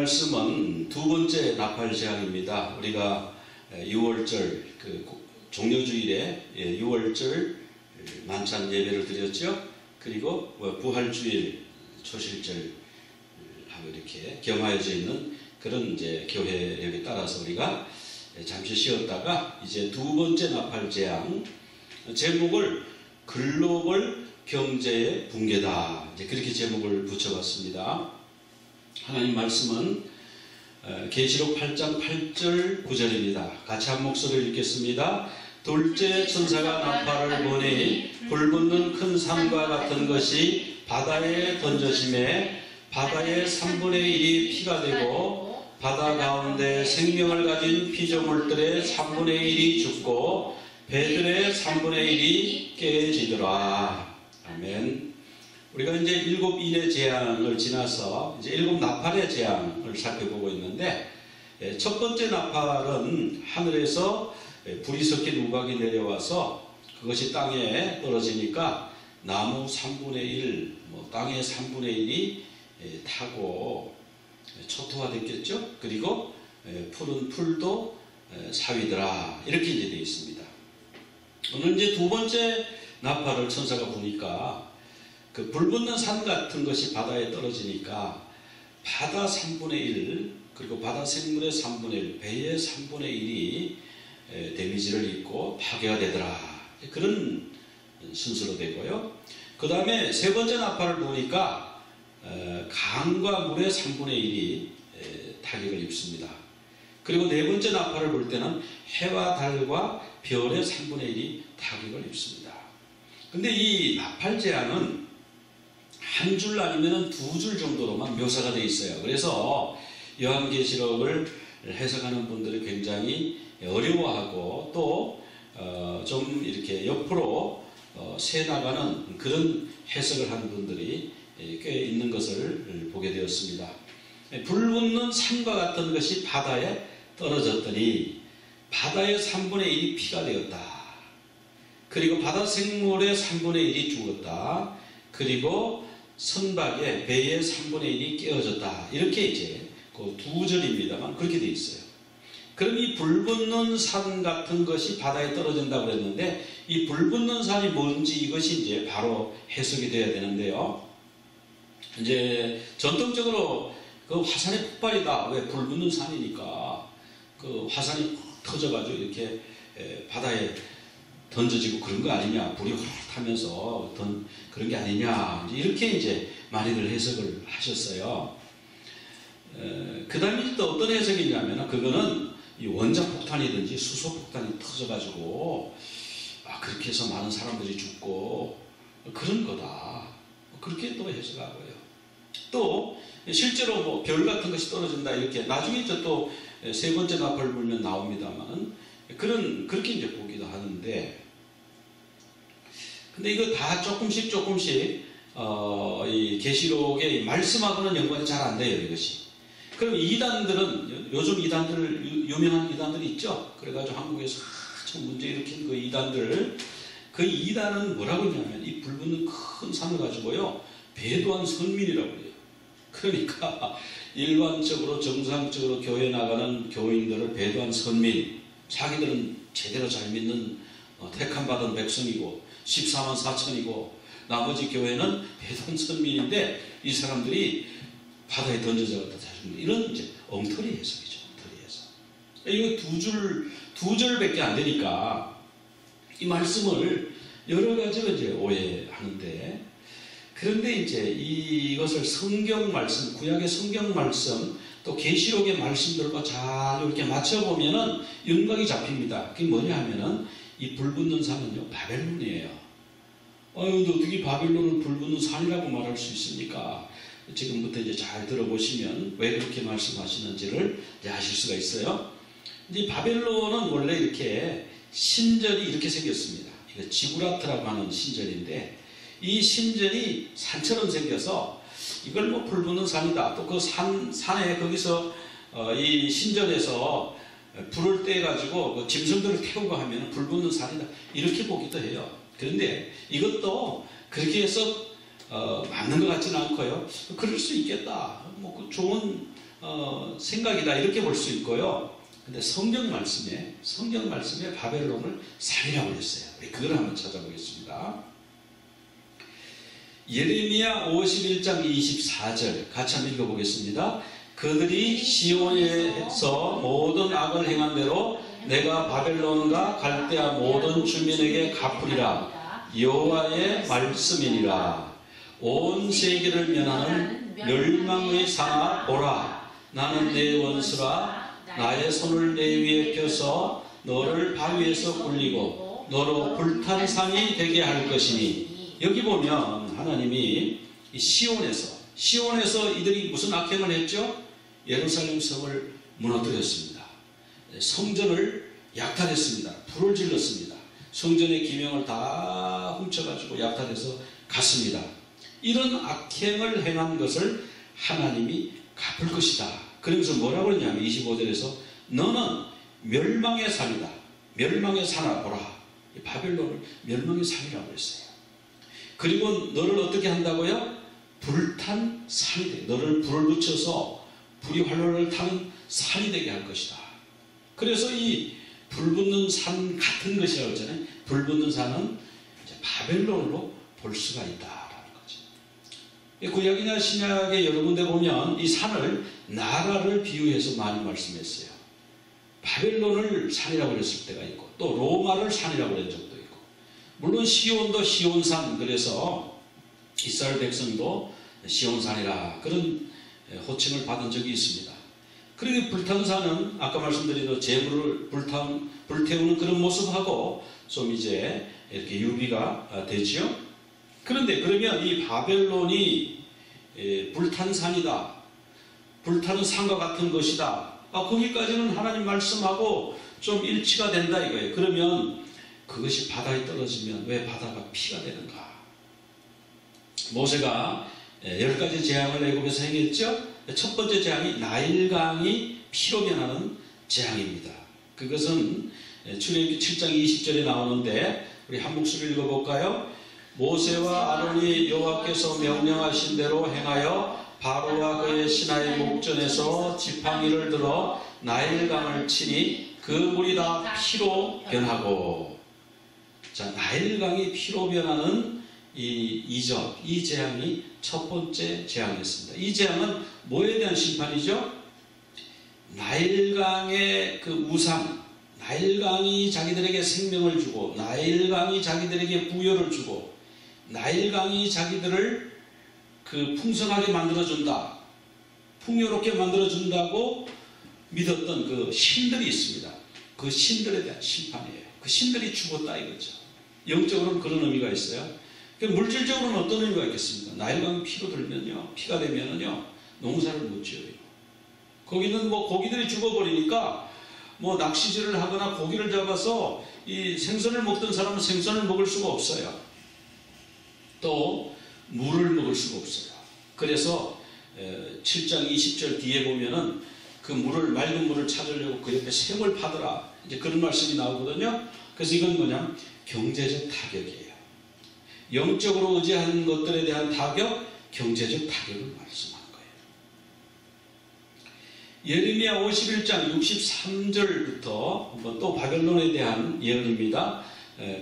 말씀은 두 번째 나팔 재앙입니다. 우리가 6월절 종료주일에 6월절 만찬 예배를 드렸죠. 그리고 부활주일 초실절 하고 이렇게 겸하여져 있는 그런 이제 교회에 따라서 우리가 잠시 쉬었다가 이제 두 번째 나팔 재앙 제목을 글로벌 경제의 붕괴다. 이제 그렇게 제목을 붙여봤습니다. 하나님 말씀은 계시록 8장 8절 9절입니다. 같이 한 목소리를 읽겠습니다. 둘째 천사가 나팔을 보내니 불붙는 큰 산과 같은 것이 바다에 던져짐에 바다의 3분의 1이 피가 되고 바다 가운데 생명을 가진 피조물들의 3분의 1이 죽고 배들의 3분의 1이 깨지더라. 아멘. 우리가 이제 7인의 재앙을 지나서 이제 7 나팔의 재앙을 살펴보고 있는데, 첫 번째 나팔은 하늘에서 불이 섞인 우박이 내려와서 그것이 땅에 떨어지니까 나무 3분의 1, 땅의 3분의 1이 타고 초토화됐겠죠. 그리고 푸른 풀도 사위더라. 이렇게 이제 되어 있습니다. 오늘 이제 두 번째 나팔을 천사가 보니까 그 불붙는 산 같은 것이 바다에 떨어지니까 바다 3분의 1 그리고 바다 생물의 3분의 1 배의 3분의 1이 데미지를 입고 파괴가 되더라. 그런 순서로 되고요. 그 다음에 세 번째 나팔을 보니까 강과 물의 3분의 1이 타격을 입습니다. 그리고 네 번째 나팔을 볼 때는 해와 달과 별의 3분의 1이 타격을 입습니다. 근데 이 나팔 재앙은 한 줄 아니면 두 줄 정도로만 묘사가 되어 있어요. 그래서 요한계시록을 해석하는 분들이 굉장히 어려워하고 또 좀 이렇게 옆으로 새 나가는 그런 해석을 하는 분들이 꽤 있는 것을 보게 되었습니다. 불붙는 산과 같은 것이 바다에 떨어졌더니 바다의 3분의 1이 피가 되었다. 그리고 바다 생물의 3분의 1이 죽었다. 그리고 선박의 배의 3분의 1이 깨어졌다. 이렇게 이제 그 두 절입니다만 그렇게 되어 있어요. 그럼 이 불붙는 산 같은 것이 바다에 떨어진다고 그랬는데 이 불붙는 산이 뭔지 이것이 이제 바로 해석이 돼야 되는데요. 이제 전통적으로 그 화산의 폭발이다. 왜? 불붙는 산이니까 그 화산이 터져가지고 이렇게 바다에 던져지고 그런 거 아니냐, 불이 확 타면서 그런 게 아니냐, 이렇게 이제 많이들 해석을 하셨어요. 그 다음에 또 어떤 해석이냐면 그거는 이 원자 폭탄이든지 수소 폭탄이 터져가지고 그렇게 해서 많은 사람들이 죽고 그런 거다. 그렇게 또 해석하고요. 또 실제로 별 같은 것이 떨어진다 이렇게 나중에 또 세 번째 나팔 불면 나옵니다만 그렇게 이제 보기도 하는데, 근데 이거 다 조금씩 이 계시록의 말씀하고는 연관이 잘 안 돼요, 이것이. 그럼 이단들은 요즘 이단들 유명한 이단들이 있죠. 그래가지고 한국에서 참 문제 일으킨 그 이단들, 그 이단은 뭐라고 했냐면 이 불붙는 큰 산을 가지고요 배도한 선민이라고 해요. 그러니까 일반적으로 정상적으로 교회 나가는 교인들을 배도한 선민, 자기들은 제대로 잘 믿는 택함 받은 백성이고 14만 4천이고 나머지 교회는 배도한 선민인데 이 사람들이 바다에 던져져서 자신들 이런 이제 엉터리 해석이죠. 엉터리 해석. 이거 두 절밖에 안 되니까 이 말씀을 여러 가지로 이제 오해하는데, 그런데 이제 이것을 성경 말씀, 구약의 성경 말씀, 또 계시록의 말씀들과 잘 이렇게 맞춰보면은 윤곽이 잡힙니다. 그게 뭐냐 하면은 이 불붙는 산은요, 바벨론이에요. 근데 어떻게 바벨론을 불붙는 산이라고 말할 수 있습니까? 지금부터 이제 잘 들어보시면 왜 그렇게 말씀하시는지를 이제 아실 수가 있어요. 이제 바벨론은 원래 이렇게 신전이 이렇게 생겼습니다. 이거 지구라트라고 하는 신전인데, 이 신전이 산처럼 생겨서 이걸 불붙는 산이다. 또 그 산에 거기서 이 신전에서 불을 떼가지고 그 짐승들을 태우고 하면 불붙는 산이다. 이렇게 보기도 해요. 그런데 이것도 그렇게 해서 맞는 것 같지는 않고요. 그럴 수 있겠다. 좋은 생각이다 이렇게 볼 수 있고요. 근데 성경 말씀에 바벨론을 산이라고 했어요. 그걸 한번 찾아보겠습니다. 예레미야 51장 24절 같이 한번 읽어보겠습니다. 그들이 시온에서 모든 악을 행한 대로 내가 바벨론과 갈대아 모든 주민에게 갚으리라. 여호와의 말씀이니라. 온 세계를 면하는 멸망의 상아 보라. 나는 내 원수라. 나의 손을 내 위에 펴서 너를 바위에서 굴리고 너로 불탄 산이 되게 할 것이니. 여기 보면 하나님이 시온에서 이들이 무슨 악행을 했죠? 예루살렘 성을 무너뜨렸습니다. 성전을 약탈했습니다. 불을 질렀습니다. 성전의 기명을 다 훔쳐가지고 약탈해서 갔습니다. 이런 악행을 행한 것을 하나님이 갚을 것이다. 그러면서 뭐라고 그러냐면 25절에서 너는 멸망의 산이다. 멸망의 산아 보라. 바벨론을 멸망의 산이라고 했어요. 그리고 너를 어떻게 한다고요? 불탄 산이 돼. 너를 불을 붙여서 불이 활활 타는 산이 되게 할 것이다. 그래서 이 불붙는 산 같은 것이라고 했잖아요. 불붙는 산은 이제 바벨론으로 볼 수가 있다라는 거죠. 구약이나 신약의 여러 군데 보면 이 산을 나라를 비유해서 많이 말씀했어요. 바벨론을 산이라고 그랬을 때가 있고 또 로마를 산이라고 그런 적도 있고 물론 시온도 시온산 그래서 이스라엘 백성도 시온산이라 그런 호칭을 받은 적이 있습니다. 그리고 불탄산은 아까 말씀드린 대로 재물을 불태우는 그런 모습하고 좀 이제 이렇게 유비가 되지요. 그런데 그러면 이 바벨론이 불탄산이다. 불타는 산과 같은 것이다. 거기까지는 하나님 말씀하고 좀 일치가 된다 이거예요. 그러면 그것이 바다에 떨어지면 왜 바다가 피가 되는가? 모세가 10가지 재앙을 애굽에서 행했죠. 첫 번째 재앙이 나일강이 피로 변하는 재앙입니다. 그것은 출애굽기 7장 20절에 나오는데 우리 한 목소리 읽어볼까요? 모세와 아론이 여호와께서 명령하신 대로 행하여 바로와 그의 신하의 목전에서 지팡이를 들어 나일강을 치니 그 물이 다 피로 변하고. 자, 나일강이 피로 변하는 이 재앙이 첫 번째 재앙이었습니다. 이 재앙은 뭐에 대한 심판이죠? 나일강의 그 우상, 나일강이 자기들에게 생명을 주고 나일강이 자기들에게 부여를 주고 나일강이 자기들을 그 풍성하게 만들어준다, 풍요롭게 만들어준다고 믿었던 그 신들이 있습니다. 그 신들에 대한 심판이에요. 그 신들이 죽었다 이거죠. 영적으로는 그런 의미가 있어요. 물질적으로는 어떤 의미가 있겠습니까? 나일강이 피로 들면요, 피가 되면은요, 농사를 못 지어요. 거기는 뭐 고기들이 죽어버리니까 뭐 낚시질을 하거나 고기를 잡아서 이 생선을 먹던 사람은 생선을 먹을 수가 없어요. 또 물을 먹을 수가 없어요. 그래서 7장 20절 뒤에 보면은 그 물을, 맑은 물을 찾으려고 그 옆에 샘을 파더라, 이제 그런 말씀이 나오거든요. 그래서 이건 뭐냐면 경제적 타격이에요. 영적으로 의지하는 것들에 대한 타격, 경제적 타격을 말씀하는 거예요. 예레미야 51장 63절부터 한번 또 바벨론에 대한 예언입니다.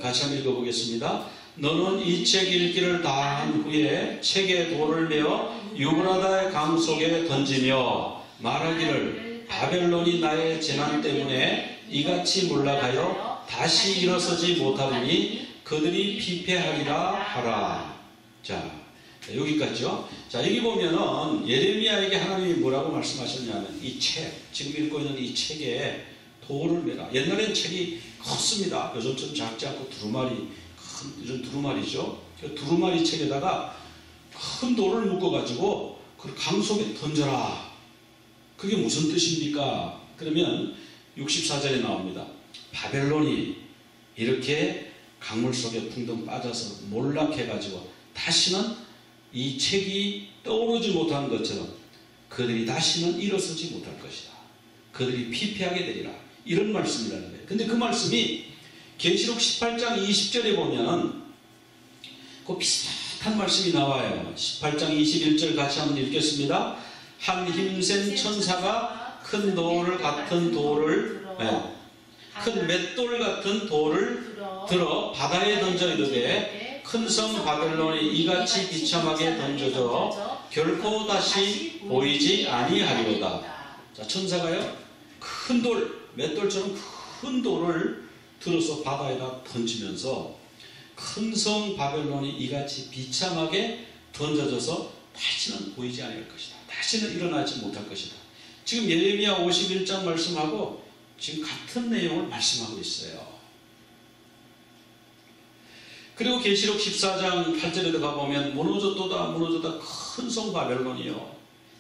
같이 한번 읽어보겠습니다. 너는 이 책 읽기를 다 한 후에 책에 돌을 메어 유브라다의 강 속에 던지며 말하기를 바벨론이 나의 재난 때문에 이같이 몰락하여 다시 일어서지 못하리니 그들이 피폐하리라 하라. 자, 여기까지요. 자, 여기 보면은 예레미야에게 하나님이 뭐라고 말씀하셨냐면 이 책, 지금 읽고 있는 이 책에 돌을 매라. 옛날엔 책이 컸습니다. 요즘처럼 작지 않고 두루마리, 큰 이런 두루마리죠. 그 두루마리 책에다가 큰 돌을 묶어가지고 그 강 속에 던져라. 그게 무슨 뜻입니까? 그러면 64절에 나옵니다. 바벨론이 이렇게 강물 속에 붕덩 빠져서 몰락해가지고 다시는 이 책이 떠오르지 못한 것처럼 그들이 다시는 일어서지 못할 것이다. 그들이 피폐하게 되리라. 이런 말씀이라는 거예요. 근데 그 말씀이 계시록 18장 20절에 보면 그 비슷한 말씀이 나와요. 18장 21절 같이 한번 읽겠습니다. 한 힘센 천사가 큰 돌 같은 돌을 큰 맷돌 같은 돌을 들어 바다에 던져 이르되 큰 성 바벨론이 이같이 비참하게 던져져 결코 다시 보이지 아니하리로다. 자, 천사가요 큰 돌, 맷돌처럼 큰 돌을 들어서 바다에다 던지면서 큰 성 바벨론이 이같이 비참하게 던져져서 다시는 보이지 않을 것이다. 다시는 일어나지 못할 것이다. 지금 예레미야 51장 말씀하고 지금 같은 내용을 말씀하고 있어요. 그리고 계시록 14장 8절에도 가보면 무너졌도다 무너졌다 큰 성 바벨론이요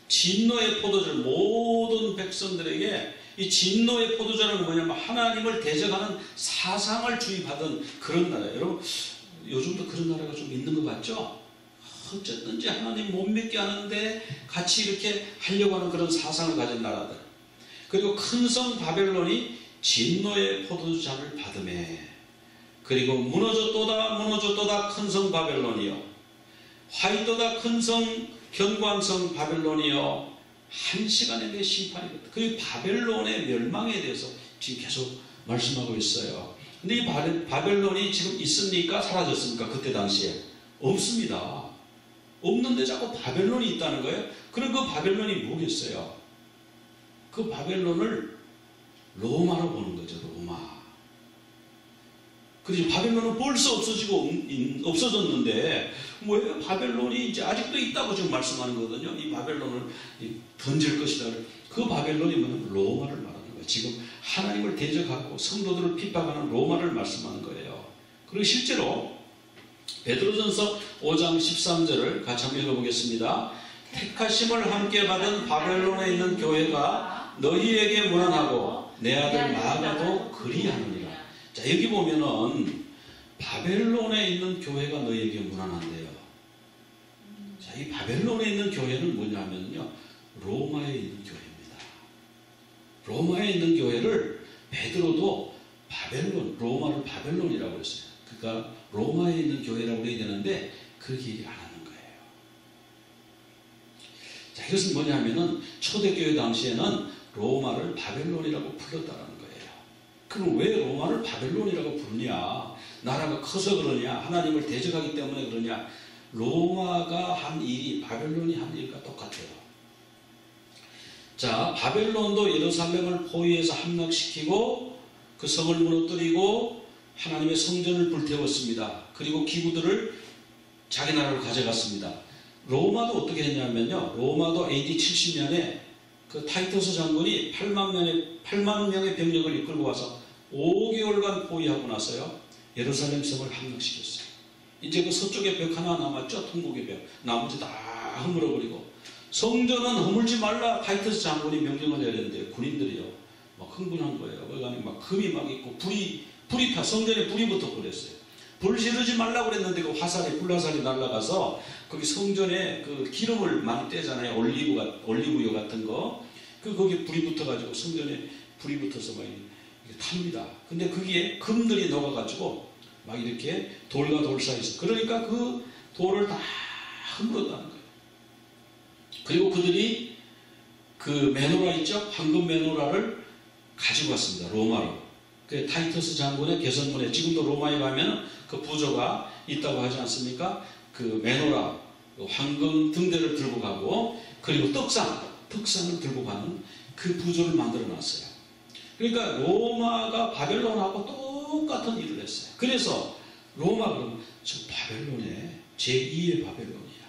진노의 포도주를 모든 백성들에게 이 진노의 포도주는 뭐냐면 하나님을 대적하는 사상을 주입하던 그런 나라예요. 여러분 요즘도 그런 나라가 좀 있는 것 같죠? 어쨌든지 하나님 못 믿게 하는데 같이 이렇게 하려고 하는 그런 사상을 가진 나라들. 그리고 큰 성 바벨론이 진노의 포도주 잔을 받음에 그리고 무너졌도다 무너졌도다 큰 성 바벨론이요 화이도다 큰 성 견고한 바벨론이요 한 시간에 내 심판이거든. 그 바벨론의 멸망에 대해서 지금 계속 말씀하고 있어요. 근데 이 바벨론이 지금 있습니까? 사라졌습니까? 그때 당시에 없습니다. 없는데 자꾸 바벨론이 있다는 거예요. 그럼 그 바벨론이 뭐겠어요? 그 바벨론을 로마로 보는 거죠. 로마. 그래서 바벨론은 벌써 없어졌는데 왜 바벨론이 이제 아직도 있다고 지금 말씀하는 거거든요. 이 바벨론을 던질 것이다. 그 바벨론이 뭐냐면 로마를 말하는 거예요. 지금 하나님을 대적하고 성도들을 핍박하는 로마를 말씀하는 거예요. 그리고 실제로 베드로전서 5장 13절을 같이 한번 읽어보겠습니다. 택하심을 함께 받은 바벨론에 있는 교회가 너희에게 문안하고 내 아들 마가도 그리하느니라. 자, 여기 보면은 바벨론에 있는 교회가 너희에게 문안한대요. 자, 이 바벨론에 있는 교회는 뭐냐면요, 로마에 있는 교회입니다. 로마에 있는 교회를 베드로도 로마를 바벨론이라고 했어요. 그러니까 로마에 있는 교회라고 해야 되는데 그렇게 얘기를 안 하는 거예요. 자, 이것은 뭐냐면은 초대교회 당시에는 로마를 바벨론이라고 불렀다는 거예요. 그럼 왜 로마를 바벨론이라고 부르냐? 나라가 커서 그러냐? 하나님을 대적하기 때문에 그러냐? 로마가 한 일이 바벨론이 한 일과 똑같아요. 자, 바벨론도 예루살렘을 포위해서 함락시키고 그 성을 무너뜨리고 하나님의 성전을 불태웠습니다. 그리고 기구들을 자기 나라로 가져갔습니다. 로마도 어떻게 했냐면요, 로마도 AD 70년에 그 타이터스 장군이 8만 명의 병력을 이끌고 와서 5개월간 포위하고 나서요 예루살렘 성을 함락시켰어요. 이제 그 서쪽에 벽 하나 남았죠. 통곡의 벽. 나머지 다 허물어버리고 성전은 허물지 말라 타이터스 장군이 명령을 내렸는데 군인들이요 막 흥분한 거예요. 그러니까 막 금이 막 있고 불이 타 성전에 불이 붙었고 그랬어요. 불 지르지 말라고 그랬는데 그 불화살이 날아가서 거기 성전에 그 기름을 많이 떼잖아요. 올리브유 같은 거. 거기에 불이 붙어가지고 성전에 불이 붙어서 막 이렇게 탑니다. 근데 거기에 금들이 녹아가지고 막 이렇게 돌과 돌 사이에서 그러니까 그 돌을 다 흠물었다는 거예요. 그리고 그들이 그 메노라 있죠? 황금 메노라를 가지고 왔습니다. 로마로. 그 타이터스 장군의 개선문에 지금도 로마에 가면 그 부조가 있다고 하지 않습니까? 그 메노라, 그 황금 등대를 들고 가고 그리고 떡상을 들고 가는 그 부조를 만들어 놨어요. 그러니까 로마가 바벨론하고 똑같은 일을 했어요. 그래서 로마는 저 바벨론의 제2의 바벨론이야.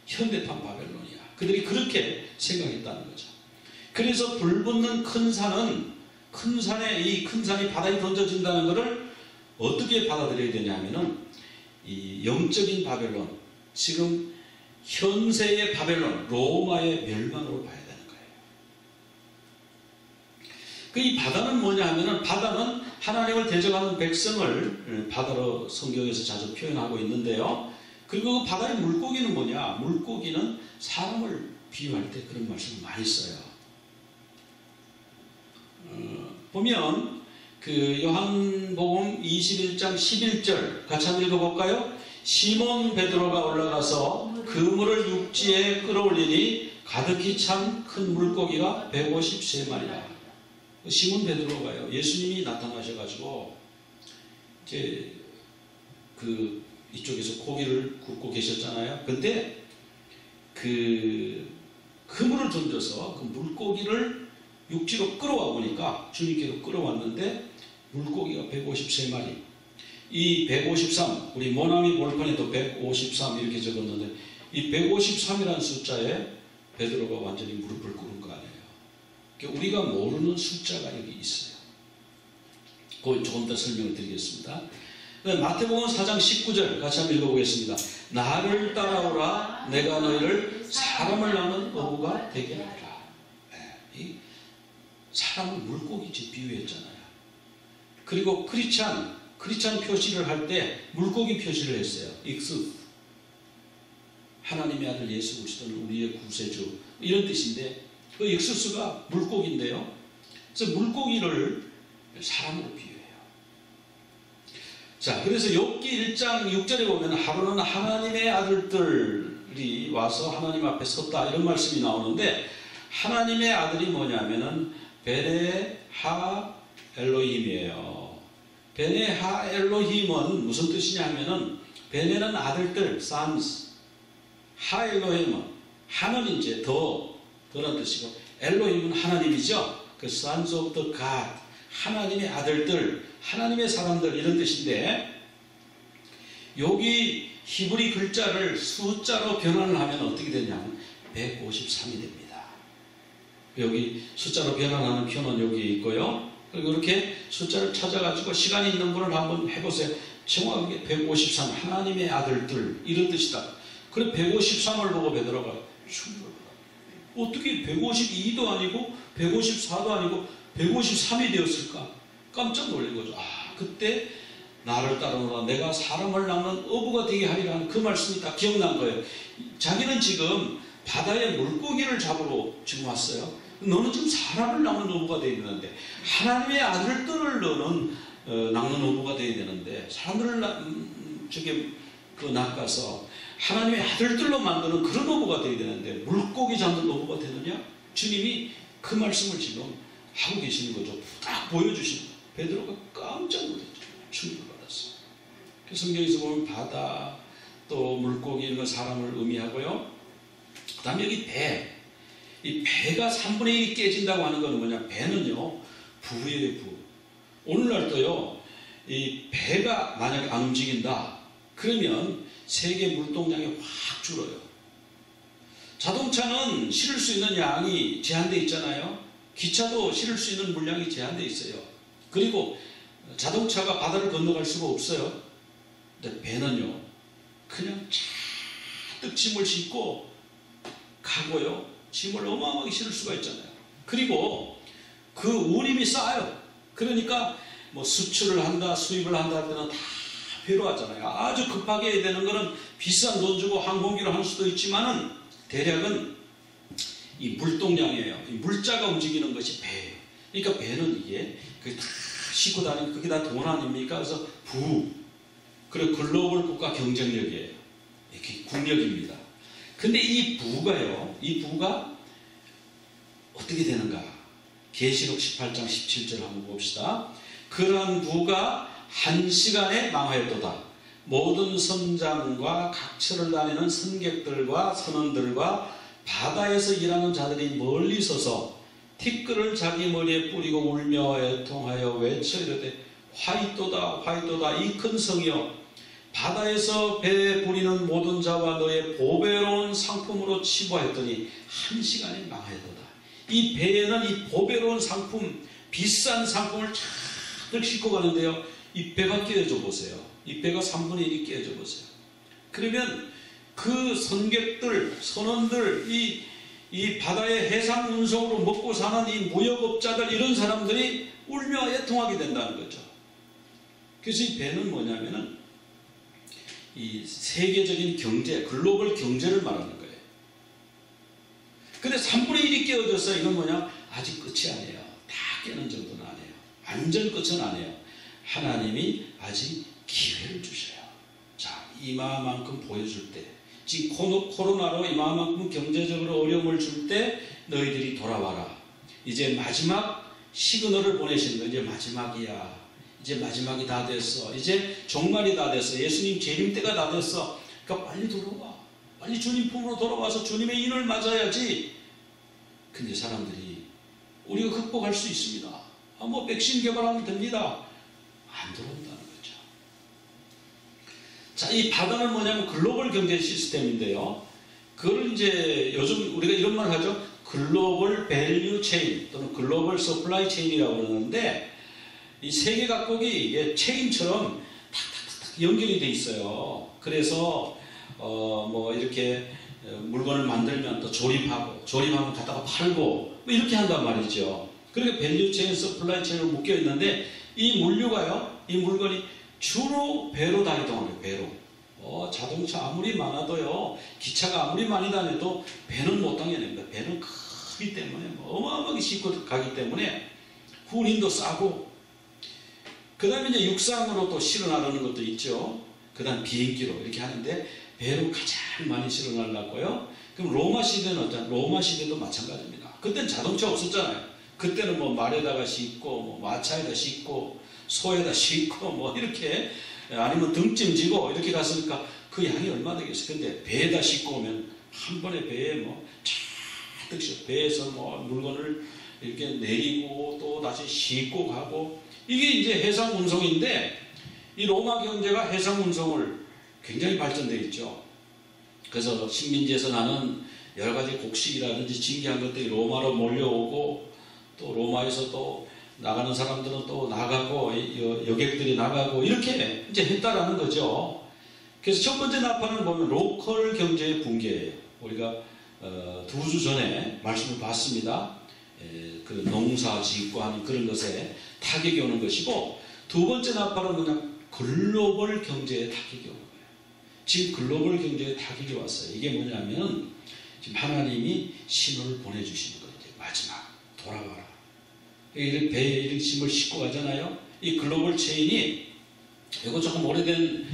현대판 바벨론이야. 그들이 그렇게 생각했다는 거죠. 그래서 불붙는 큰 산에 이 큰 산이 바다에 던져진다는 것을 어떻게 받아들여야 되냐면은 이 영적인 바벨론, 지금 현세의 바벨론, 로마의 멸망으로 봐야 되는 거예요. 이 바다는 뭐냐 하면은 바다는 하나님을 대적하는 백성을 바다로 성경에서 자주 표현하고 있는데요. 그리고 그 바다의 물고기는 뭐냐? 물고기는 사람을 비유할 때 그런 말씀을 많이 써요. 보면 그 요한복음 21장 11절 같이 한번 읽어볼까요? 시몬 베드로가 올라가서 그물을 육지에 끌어올리니 가득히 찬 큰 물고기가 153마리라. 시몬 베드로가요, 예수님이 나타나셔가지고 이제 이쪽에서 고기를 굽고 계셨잖아요. 근데 그물을 던져서 그 물고기를 육지로 끌어와 보니까, 주님께로 끌어왔는데 물고기가 153마리. 이 153, 우리 모나미 볼판에도 153 이렇게 적었는데, 이 153이라는 숫자에 베드로가 완전히 무릎을 꿇은 거 아니에요. 그러니까 우리가 모르는 숫자가 여기 있어요. 그걸 조금 더 설명을 드리겠습니다. 마태복음 4장 19절 같이 한번 읽어보겠습니다. 나를 따라오라, 내가 너희를 사람을 낳는 어부가 되게 하리라. 이 사람을 물고기지 비유했잖아요. 그리고 크리스찬 표시를 할 때 물고기 표시를 했어요. 익스, 하나님의 아들 예수 그리스도는 우리의 구세주, 이런 뜻인데, 그 익스스가 물고기인데요. 그래서 물고기를 사람으로 비유해요. 자, 그래서 욥기 1장 6절에 보면 하루는 하나님의 아들들이 와서 하나님 앞에 섰다, 이런 말씀이 나오는데, 하나님의 아들이 뭐냐면은 베네하 엘로힘이에요. 베네하 엘로힘은 무슨 뜻이냐 하면은, 베네는 아들들, sons, 하 엘로힘은 하는 이제 더란 뜻이고, 엘로힘은 하나님이죠. 그 sons of the God, 하나님의 아들들, 하나님의 사람들, 이런 뜻인데, 여기 히브리 글자를 숫자로 변환을 하면 어떻게 되냐면 153이 됩니다. 여기 숫자로 변환하는 표는 여기 있고요. 그리고 이렇게 숫자를 찾아가지고 시간이 있는 분을 한번 해보세요. 정확하게 153, 하나님의 아들들, 이런 뜻이다. 그래 153을 보고 베드로가 충격을 받아. 어떻게 152도 아니고 154도 아니고 153이 되었을까? 깜짝 놀란 거죠. 그때 나를 따르노라, 내가 사람을 낳는 어부가 되게 하리라는 그 말씀이 딱 기억난 거예요. 자기는 지금 바다에 물고기를 잡으러 지금 왔어요. 너는 지금 사람을 낳는 어부가 되어야 되는데, 하나님의 아들들을 너는 낳는 어부가 되어야 되는데, 사람들을 낚아서 하나님의 아들들로 만드는 그런 어부가 되어야 되는데 물고기 잡는 어부가 되느냐? 주님이 그 말씀을 지금 하고 계시는 거죠. 딱 보여주시는 거예요. 베드로가 깜짝 놀랐죠. 충격을 받았어요. 성경에서 보면 바다, 또 물고기, 이런 거 사람을 의미하고요. 그 다음에 여기 배. 이 배가 3분의 1이 깨진다고 하는 건 뭐냐? 배는요, 부예요, 부. 오늘날도요, 이 배가 만약에 안 움직인다, 그러면 세계 물동량이 확 줄어요. 자동차는 실을 수 있는 양이 제한되어 있잖아요. 기차도 실을 수 있는 물량이 제한되어 있어요. 그리고 자동차가 바다를 건너갈 수가 없어요. 근데 배는요, 그냥 잔뜩 짐을 싣고 가고요, 짐을 어마어마하게 실을 수가 있잖아요. 그리고 그 운임이 쌓여요. 그러니까 뭐 수출을 한다, 수입을 한다 할 때는 다 배로 하잖아요. 아주 급하게 해야 되는 거는 비싼 돈 주고 항공기로 할 수도 있지만은, 대략은 이 물동량이에요. 이 물자가 움직이는 것이 배예요. 그러니까 배는 이게 다 싣고 다니는, 그게 다 돈 아닙니까? 그래서 부, 그리고 글로벌 국가 경쟁력이에요. 이게 국력입니다. 근데 이 부가 어떻게 되는가? 계시록 18장 17절 한번 봅시다. 그러한 부가 한 시간에 망하였도다. 모든 선장과 각처를 다니는 선객들과 선원들과 바다에서 일하는 자들이 멀리 서서 티끌을 자기 머리에 뿌리고 울며 애통하여 외쳐 이르되 화이토다 화이토다, 이 큰 성이여, 바다에서 배에 부리는 모든 자와 너의 보배로운 상품으로 치부하였더니 한 시간에 망하였도다. 이 배에는 이 보배로운 상품, 비싼 상품을 잔뜩 싣고 가는데요, 이 배가 깨어져 보세요. 이 배가 3분의 1이 깨어져 보세요. 그러면 그 선객들, 선원들, 이 바다의 해상 운송으로 먹고 사는 이 무역업자들, 이런 사람들이 울며 애통하게 된다는 거죠. 그래서 이 배는 뭐냐면은 이 세계적인 경제, 글로벌 경제를 말하는 거예요. 근데 3분의 1이 깨어졌어요. 이건 뭐냐? 아직 끝이 아니에요. 다 깨는 정도는 아니에요. 완전 끝은 아니에요. 하나님이 아직 기회를 주셔요. 자, 이마만큼 보여줄 때, 지금 코로나로 이만큼 경제적으로 어려움을 줄 때 너희들이 돌아와라. 이제 마지막 시그널을 보내시는 거예요. 이제 마지막이야. 이제 마지막이 다 됐어. 이제 종말이 다 됐어. 예수님 재림 때가 다 됐어. 그러니까 빨리 돌아와. 빨리 주님 품으로 돌아와서 주님의 인을 맞아야지. 근데 사람들이 우리가 극복할 수 있습니다. 뭐 백신 개발하면 됩니다. 안 들어온다는 거죠. 자, 이 바다는 뭐냐면 글로벌 경제 시스템인데요. 그걸 이제 요즘 우리가 이런 말 하죠. 글로벌 밸류 체인 또는 글로벌 서플라이 체인이라고 그러는데 이 세계 각국이 이게 체인처럼 탁탁탁 연결이 돼 있어요. 그래서 뭐 이렇게 물건을 만들면 또 조립하면 갖다가 팔고 뭐 이렇게 한단 말이죠. 그러니까 밸류 체인, 서플라이 체인으로 묶여 있는데 이 물류가요, 이 물건이 주로 배로 다니던 거예요. 배로. 자동차 아무리 많아도요, 기차가 아무리 많이 다녀도 배는 못 당겨냅니다. 배는 크기 때문에 어마어마하게 싣고 가기 때문에 군인도 싸고, 그 다음에 이제 육상으로 또 실어 나르는 것도 있죠. 그 다음 비행기로 이렇게 하는데 배로 가장 많이 실어 나르고요. 그럼 로마 시대는 어떤? 로마 시대도 마찬가지입니다. 그때는 자동차 없었잖아요. 그때는 뭐 말에다가 싣고, 뭐 마차에다 싣고, 소에다 싣고, 뭐 이렇게, 아니면 등짐 지고 이렇게 갔으니까 그 양이 얼마 되겠어요. 근데 배에다 싣고 오면 한 번에 배에 뭐 차득씩 배에서 뭐 물건을 이렇게 내리고 또 다시 싣고 가고, 이게 이제 해상 운송인데 이 로마 경제가 해상 운송을 굉장히 발전되어 있죠. 그래서 식민지에서 나는 여러 가지 곡식이라든지 진귀한 것들이 로마로 몰려오고, 또 로마에서 또 나가는 사람들은 또 나가고, 여객들이 나가고, 이렇게 이제 했다라는 거죠. 그래서 첫 번째 나파는 보면 로컬 경제의 붕괴예요. 우리가 2주 전에 말씀을 봤습니다. 그 농사 짓고 하는 그런 것에 타격이 오는 것이고, 두 번째 나파는 그냥 글로벌 경제에 타격이 오는 거예요. 지금 글로벌 경제에 타격이 왔어요. 이게 뭐냐면 지금 하나님이 신호를 보내주시는 거예요. 마지막 돌아와라. 배에 이렇게 짐을 싣고 가잖아요. 이 글로벌 체인이, 이거 조금 오래된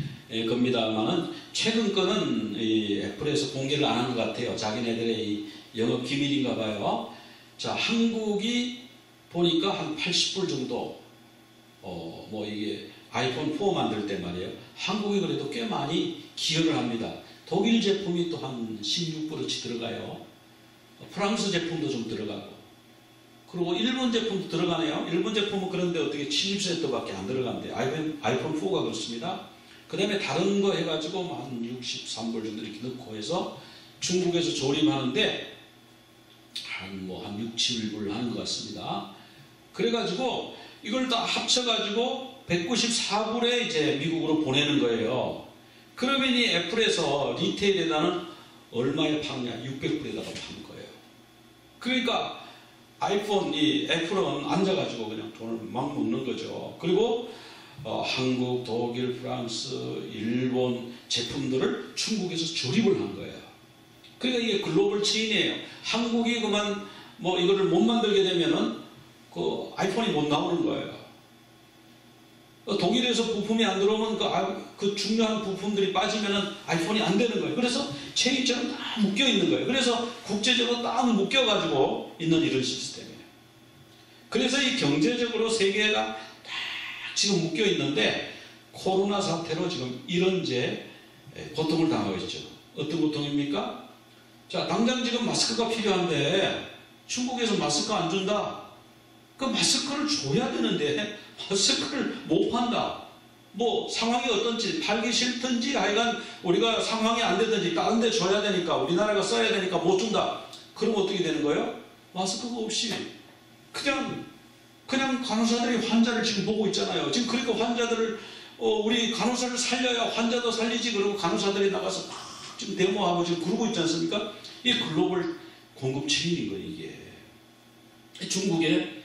겁니다만은 최근 거는 이 애플에서 공개를 안 한 것 같아요. 자기네들의 이 영업 기밀인가 봐요. 자, 한국이 보니까 한 80불 정도, 뭐 이게 아이폰 4 만들 때 말이에요. 한국이 그래도 꽤 많이 기여를 합니다. 독일 제품이 또 한 16불어치 들어가요. 프랑스 제품도 좀 들어가고. 그리고 일본 제품도 들어가네요. 일본 제품은 그런데 어떻게 70센트밖에 안 들어간대요. 아이폰 4가 그렇습니다. 그 다음에 다른 거 해가지고 한 63불 정도 이렇게 넣고 해서 중국에서 조립하는데 한 6, 7불 하는 것 같습니다. 그래가지고 이걸 다 합쳐가지고 194불에 이제 미국으로 보내는 거예요. 그러면 이 애플에서 리테일에다는 얼마에 파느냐? 600불에다가 파는 거예요. 그러니까 아이폰, 이 애플은 앉아가지고 그냥 돈을 막 먹는 거죠. 그리고 한국, 독일, 프랑스, 일본 제품들을 중국에서 조립을 한 거예요. 그러니까 이게 글로벌 체인이에요. 한국이 그만 뭐 이거를 못 만들게 되면은 그 아이폰이 못 나오는 거예요. 독일에서 부품이 안 들어오면 그 중요한 부품들이 빠지면은 아이폰이 안 되는 거예요. 그래서 체인처럼 딱 묶여 있는 거예요. 그래서 국제적으로 딱 묶여가지고 있는 이런 시스템이에요. 그래서 이 경제적으로 세계가 딱 지금 묶여 있는데 코로나 사태로 지금 이런 이제 고통을 당하고 있죠. 어떤 고통입니까? 자, 당장 지금 마스크가 필요한데 중국에서 마스크 안 준다. 그 마스크를 줘야 되는데 마스크를 못 판다. 뭐 상황이 어떤지 팔기 싫든지 하여간 우리가 상황이 안 되든지 다른 데 줘야 되니까 우리나라가 써야 되니까 못 준다. 그럼 어떻게 되는 거예요? 마스크가 없이 그냥 간호사들이 환자를 지금 보고 있잖아요. 지금 그러니까 환자들을 우리 간호사를 살려야 환자도 살리지. 그러고 간호사들이 나가서 막 지금 데모하고 지금 그러고 있지 않습니까? 이게 글로벌 공급 체인인 거예요. 이게 중국에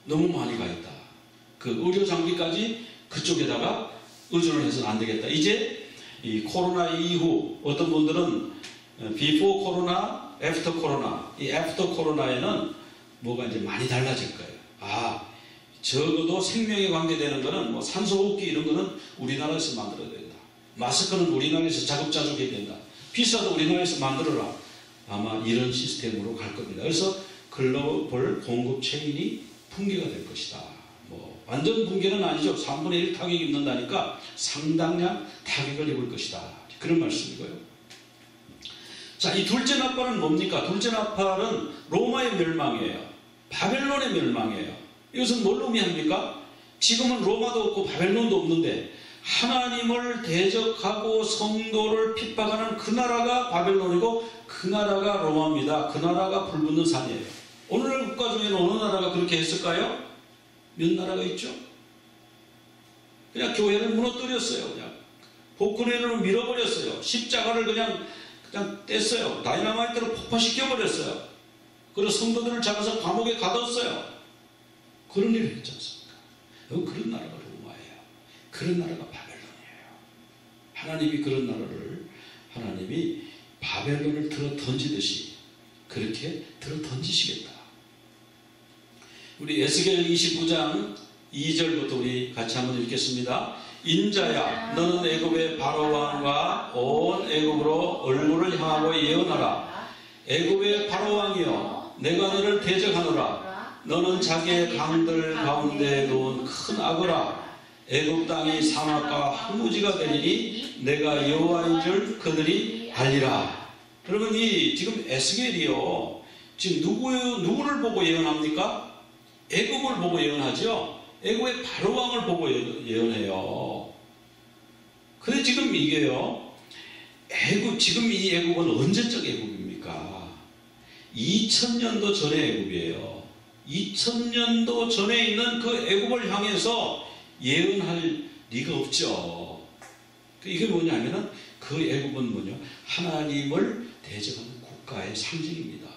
너무 많이 가 있다. 그 의료 장비까지 그쪽에다가 의존을 해서는 안 되겠다. 이제 이 코로나 이후 어떤 분들은 before 코로나, after 코로나, 이 after 코로나에는 뭐가 이제 많이 달라질 거예요. 적어도 생명에 관계되는 거는 뭐 산소호흡기 이런 거는 우리나라에서 만들어야 된다. 마스크는 우리나라에서 자급자족해야 된다. 비싸도 우리나라에서 만들어라. 아마 이런 시스템으로 갈 겁니다. 그래서 글로벌 공급 체인이 붕괴가 될 것이다. 뭐 완전 붕괴는 아니죠. 3분의 1 타격이 있는다니까 상당량 타격을 입을 것이다. 그런 말씀이고요. 자, 이 둘째 나팔은 뭡니까? 둘째 나팔은 로마의 멸망이에요. 바벨론의 멸망이에요. 이것은 뭘 의미합니까? 지금은 로마도 없고 바벨론도 없는데 하나님을 대적하고 성도를 핍박하는 그 나라가 바벨론이고 그 나라가 로마입니다. 그 나라가 불붙는 산이에요. 오늘날 국가 중에는 어느 나라가 그렇게 했을까요? 몇 나라가 있죠? 그냥 교회를 무너뜨렸어요. 그냥 복근회를 밀어버렸어요. 십자가를 그냥 뗐어요. 다이너마이트로 폭파시켜버렸어요. 그리고 성도들을 잡아서 감옥에 가뒀어요. 그런 일을 했지 않습니까? 그런 나라가 로마예요. 그런 나라가 바벨론이에요. 하나님이 그런 나라를 하나님이 바벨론을 들어 던지듯이 그렇게 들어 던지시겠다. 우리 에스겔 29장 2절부터 우리 같이 한번 읽겠습니다. 인자야, 너는 애굽의 바로왕과 온 애굽으로 얼굴을 향하고 예언하라. 애굽의 바로왕이여, 내가 너를 대적하노라. 너는 자기의 강들 가운데 놓은 큰 악어라. 애굽 땅이 사막과 황무지가 되리니 내가 여호와인 줄 그들이 알리라. 여러분, 이 지금 에스겔이요, 지금 누구를 보고 예언합니까? 애굽을 보고 예언하죠. 애굽의 바로왕을 보고 예언해요. 근데 지금 이게요, 지금 이 애굽은 언제적 애굽입니까? 2000년도 전의 애굽이에요. 2000년도 전에 있는 그 애굽을 향해서 예언할 리가 없죠. 이게 뭐냐면은 그 애굽은 뭐냐? 하나님을 대적하는 국가의 상징입니다.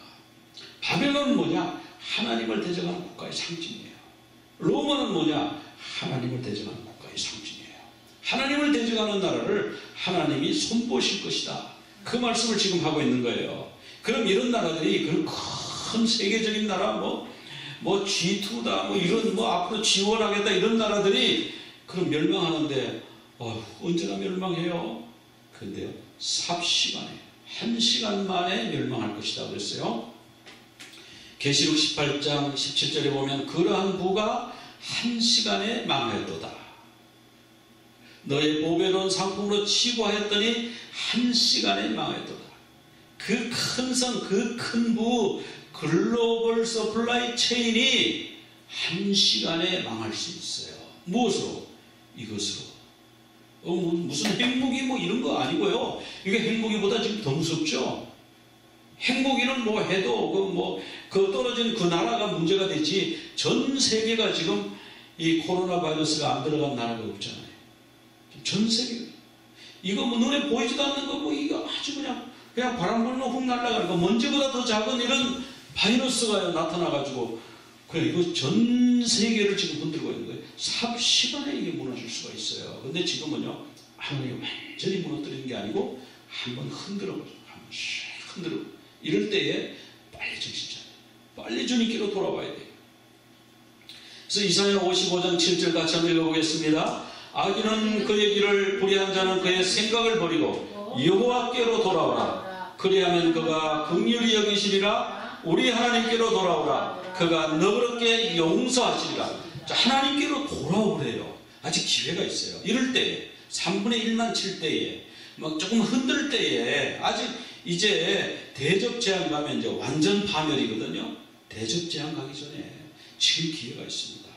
바벨론은 뭐냐? 하나님을 대적하는 국가의 상징이에요. 로마는 뭐냐? 하나님을 대적하는 국가의 상징이에요. 하나님을 대적하는 나라를 하나님이 손보실 것이다. 그 말씀을 지금 하고 있는 거예요. 그럼 이런 나라들이 그런 큰 세계적인 나라, 뭐 G2다, 이런 앞으로 지원하겠다 이런 나라들이 그럼 멸망하는데 언제나 멸망해요. 그런데요, 삽시간에 1시간 만에 멸망할 것이다 그랬어요. 계시록 18장 17절에 보면 그러한 부가 1시간에 망하였도다. 너의 보배로운 상품으로 치부하였더니 1시간에 망하였도다. 그 큰 성, 그 큰 부, 글로벌 서플라이 체인이 1시간에 망할 수 있어요. 무엇으로? 이것으로. 무슨 핵무기 이런 거 아니고요. 이게 핵무기보다 지금 더 무섭죠. 핵무기는 해도 그 떨어진 그 나라가 문제가 되지, 전 세계가 지금 이 코로나 바이러스가 안 들어간 나라가 없잖아요. 전 세계. 이거 눈에 보이지도 않는 거, 이거 아주 그냥 바람 불면 훅 날아가는 거, 먼지보다 더 작은 이런 바이러스가 나타나가지고, 이거 전 세계를 지금 흔들고 있는 거예요. 삽시간에 이게 무너질 수가 있어요. 근데 지금은요, 하나님이 완전히 무너뜨리는 게 아니고, 한번 흔들어보죠. 한번 샥 흔들어. 이럴 때에 빨리 정신 차려요. 빨리 주님께로 돌아와야 돼요. 그래서 이사야 55장 7절 같이 한번 읽어보겠습니다. 악인은 그의 길을 불의한 자는 그의 생각을 버리고 여호와께로 돌아오라. 그리하면 그가 긍휼히 여기시리라. 우리 하나님께로 돌아오라. 그가 너그럽게 용서하시리라. 자, 하나님께로 돌아오래요. 아직 기회가 있어요. 이럴 때에 3분의 1만 칠 때에 조금 흔들 때에, 아직 이제 대적 재앙 가면 이제 완전 파멸이거든요. 대적 재앙 가기 전에 지금 기회가 있습니다.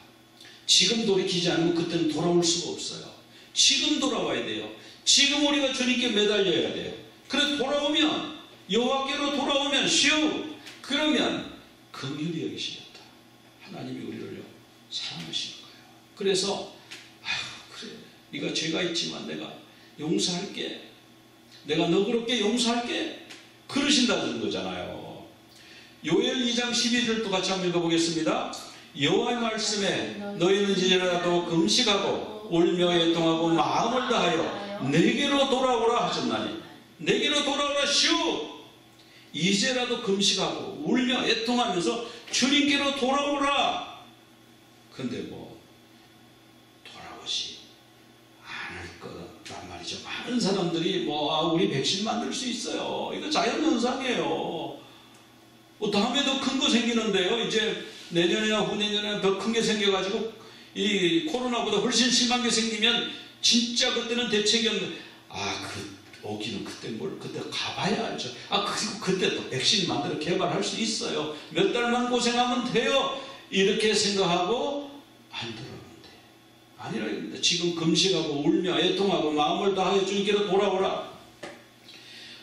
지금 돌이키지 않으면 그때는 돌아올 수가 없어요. 지금 돌아와야 돼요. 지금 우리가 주님께 매달려야 돼요. 그래서 돌아오면, 여호와께로 돌아오면 그러면 긍휼히 여기시겠다. 하나님이 우리를 사랑하시는 거예요. 그래서 그래, 네가 죄가 있지만 내가 용서할게, 내가 너그럽게 용서할게, 그러신다는 거잖아요. 요엘 2장 12절도 같이 한번 읽어보겠습니다. 여호와의 말씀에 너희는 이제라도 금식하고 울며 애통하고 마음을 다하여 내게로 돌아오라 하셨나니, 내게로 돌아오라. 이제라도 금식하고 울며 애통하면서 주님께로 돌아오라. 근데 돌아오지 않을 거란 말이죠. 많은 사람들이 우리 백신 만들 수 있어요. 이거 자연현상이에요. 다음에 더 큰 거 생기는데요. 이제 내년이나 후내년에 더 큰 게 생겨가지고 이 코로나보다 훨씬 심한 게 생기면 진짜 그때는 대책이 없는, 오기는 그때 가봐야 알죠. 그리고 그때 또 백신 만들어 개발할 수 있어요. 몇 달만 고생하면 돼요. 이렇게 생각하고 안 들어오는데. 아니라 지금 금식하고 울며 애통하고 마음을 다하여 주님께로 돌아오라.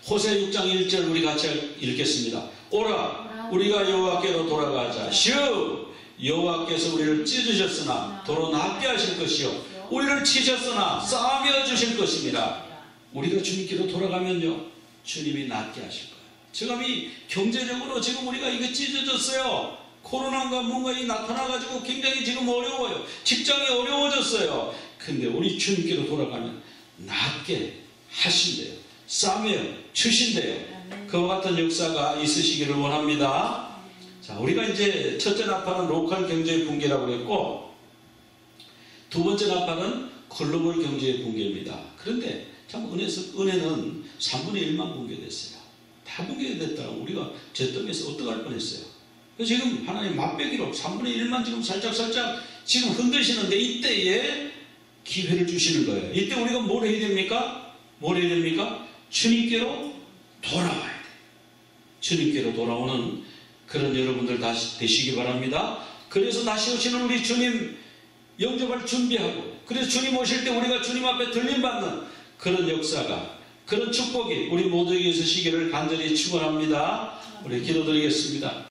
호세 6장 1절 우리 같이 읽겠습니다. 오라, 우리가 여호와께로 돌아가자. 시우, 여호와께서 우리를 찢으셨으나 도로 낫게 하실 것이요, 우리를 치셨으나 싸매어 주실 것입니다. 우리가 주님께로 돌아가면요, 주님이 낫게 하실 거예요. 지금 이 경제적으로 지금 우리가 이게 찢어졌어요. 코로나가 뭔가 나타나가지고 굉장히 지금 어려워요. 직장이 어려워졌어요. 근데 우리 주님께로 돌아가면 낫게 하신대요. 싸매어 주신대요. 그와 같은 역사가 있으시기를 원합니다. 자, 우리가 이제 첫째 나팔은 로컬 경제의 붕괴라고 그랬고, 두 번째 나팔은 글로벌 경제의 붕괴입니다. 그런데 참 은혜는 3분의 1만 붕괴됐어요. 다 붕괴됐다고 우리가 잿더미에서 어떡할 뻔했어요. 지금 하나님 맛배기로 3분의 1만 지금 살짝 지금 흔드시는데, 이때에 기회를 주시는 거예요. 이때 우리가 뭘 해야 됩니까? 주님께로 돌아와야 돼요. 주님께로 돌아오는 그런 여러분들 다시 되시기 바랍니다. 그래서 다시 오시는 우리 주님 영접할 준비하고, 그래서 주님 오실 때 우리가 주님 앞에 들림받는 그런 역사가, 그런 축복이 우리 모두에게 있으시기를 간절히 축원합니다. 우리 기도드리겠습니다.